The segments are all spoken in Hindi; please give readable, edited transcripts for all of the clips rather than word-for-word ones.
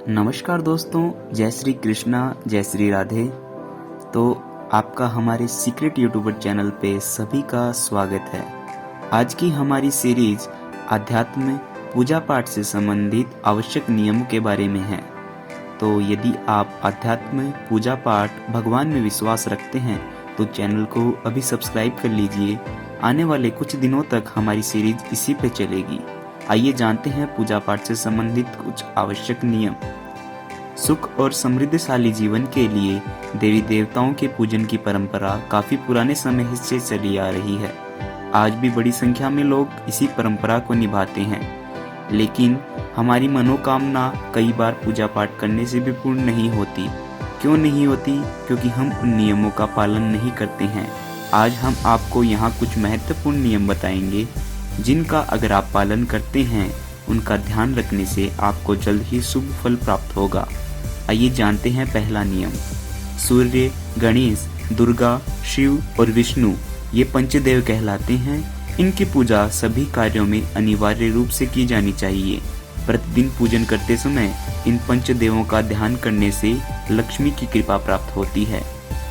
नमस्कार दोस्तों, जय श्री कृष्णा, जय श्री राधे। तो आपका हमारे सीक्रेट यूट्यूबर चैनल पे सभी का स्वागत है। आज की हमारी सीरीज आध्यात्म पूजा पाठ से संबंधित आवश्यक नियमों के बारे में है। तो यदि आप आध्यात्म पूजा पाठ भगवान में विश्वास रखते हैं तो चैनल को अभी सब्सक्राइब कर लीजिए। आने वाले कुछ दिनों तक हमारी सीरीज इसी पे चलेगी। आइए जानते हैं पूजा पाठ से संबंधित कुछ आवश्यक नियम। सुख और समृद्धशाली जीवन के लिए देवी देवताओं के पूजन की परंपरा काफी पुराने समय से चली आ रही है। आज भी बड़ी संख्या में लोग इसी परंपरा को निभाते हैं, लेकिन हमारी मनोकामना कई बार पूजा पाठ करने से भी पूर्ण नहीं होती। क्यों नहीं होती? क्योंकि हम उन नियमों का पालन नहीं करते हैं। आज हम आपको यहाँ कुछ महत्वपूर्ण नियम बताएंगे जिनका अगर आप पालन करते हैं, उनका ध्यान रखने से आपको जल्द ही शुभ फल प्राप्त होगा। आइए जानते हैं पहला नियम। सूर्य, गणेश, दुर्गा, शिव और विष्णु ये पंचदेव कहलाते हैं। इनकी पूजा सभी कार्यों में अनिवार्य रूप से की जानी चाहिए। प्रतिदिन पूजन करते समय इन पंचदेवों का ध्यान करने से लक्ष्मी की कृपा प्राप्त होती है।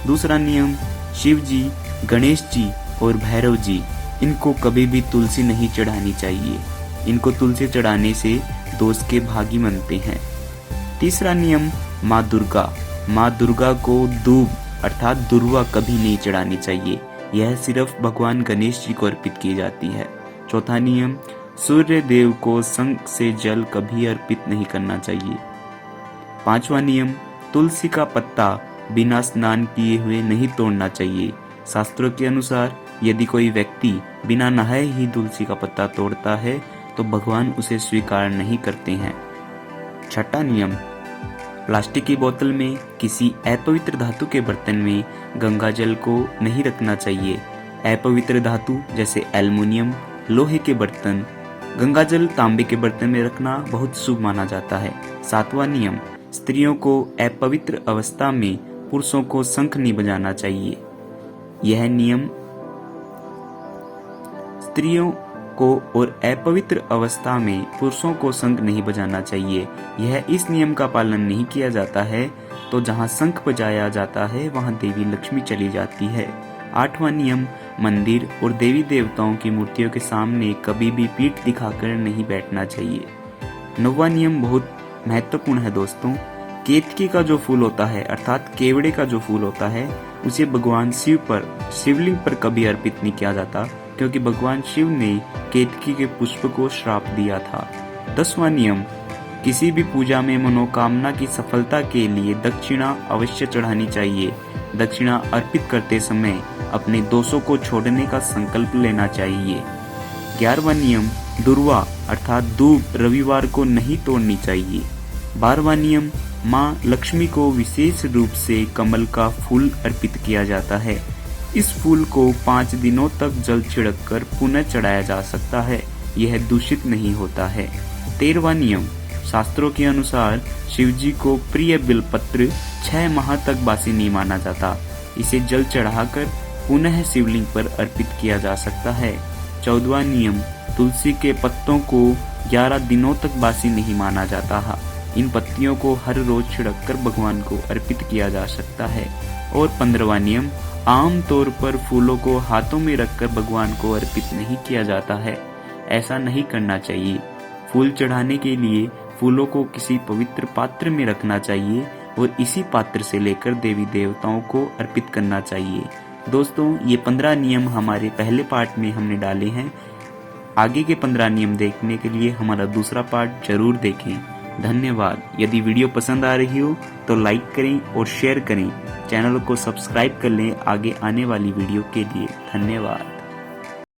दूसरा नियम, शिव जी, गणेश जी और भैरव जी, इनको कभी भी तुलसी नहीं चढ़ानी चाहिए। इनको तुलसी चढ़ाने से दोष के भागी बनते हैं। तीसरा नियम, माँ दुर्गा। माँ दुर्गा को दूब अर्थात दुर्वा कभी नहीं चढ़ानी चाहिए। यह सिर्फ भगवान गणेश जी को अर्पित की जाती है। चौथा नियम, सूर्य देव को शंख से जल कभी अर्पित नहीं करना चाहिए। पांचवा नियम, तुलसी का पत्ता बिना स्नान किए हुए नहीं तोड़ना चाहिए। शास्त्रों के अनुसार यदि कोई व्यक्ति बिना नहाए ही तुलसी का पत्ता तोड़ता है तो भगवान उसे स्वीकार नहीं करते हैं। छठा नियम, प्लास्टिक की बोतल में किसी अपवित्र धातु के बर्तन में गंगा जल को नहीं रखना चाहिए। अपवित्र धातु जैसे एल्युमिनियम, लोहे के बर्तन, गंगा जल तांबे के बर्तन में रखना बहुत शुभ माना जाता है। सातवां नियम, स्त्रियों को अपवित्र अवस्था में पुरुषों को शंख नहीं बजाना चाहिए। यह नियम स्त्रियों को और अपवित्र अवस्था में पुरुषों को शंख नहीं बजाना चाहिए। यह इस नियम का पालन नहीं किया जाता है तो जहाँ शंख बजाया जाता है वहाँ देवी लक्ष्मी चली जाती है। आठवां नियम, मंदिर और देवी देवताओं की मूर्तियों के सामने कभी भी पीठ दिखाकर नहीं बैठना चाहिए। नौवां नियम बहुत महत्वपूर्ण है दोस्तों। केतकी का जो फूल होता है अर्थात केवड़े का जो फूल होता है उसे भगवान शिव पर शिवलिंग पर कभी अर्पित नहीं किया जाता, क्योंकि भगवान शिव ने केतकी के पुष्प को श्राप दिया था। 10वां नियम, किसी भी पूजा में मनोकामना की सफलता के लिए दक्षिणा अवश्य चढ़ानी चाहिए। दक्षिणा अर्पित करते समय अपने दोषों को छोड़ने का संकल्प लेना चाहिए। 11वां नियम, दुर्वा अर्थात दूब रविवार को नहीं तोड़नी चाहिए। 12वां नियम, माँ लक्ष्मी को विशेष रूप से कमल का फूल अर्पित किया जाता है। इस फूल को 5 दिनों तक जल छिड़ककर पुनः चढ़ाया जा सकता है। यह दूषित नहीं होता है। 13वां नियम, शास्त्रों के अनुसार शिवजी को प्रिय बिलपत्र 6 माह तक बासी नहीं माना जाता। इसे जल चढ़ाकर पुनः शिवलिंग पर अर्पित किया जा सकता है। 14वां नियम, तुलसी के पत्तों को 11 दिनों तक बासी नहीं माना जाता। इन पत्तियों को हर रोज छिड़ककर भगवान को अर्पित किया जा सकता है। और 15वां नियम, आम तौर पर फूलों को हाथों में रखकर भगवान को अर्पित नहीं किया जाता है। ऐसा नहीं करना चाहिए। फूल चढ़ाने के लिए फूलों को किसी पवित्र पात्र में रखना चाहिए और इसी पात्र से लेकर देवी देवताओं को अर्पित करना चाहिए। दोस्तों, ये 15 नियम हमारे पहले पार्ट में हमने डाले हैं। आगे के 15 नियम देखने के लिए हमारा दूसरा पार्ट जरूर देखें। धन्यवाद। यदि वीडियो पसंद आ रही हो तो लाइक करें और शेयर करें। चैनल को सब्सक्राइब कर लें आगे आने वाली वीडियो के लिए। धन्यवाद।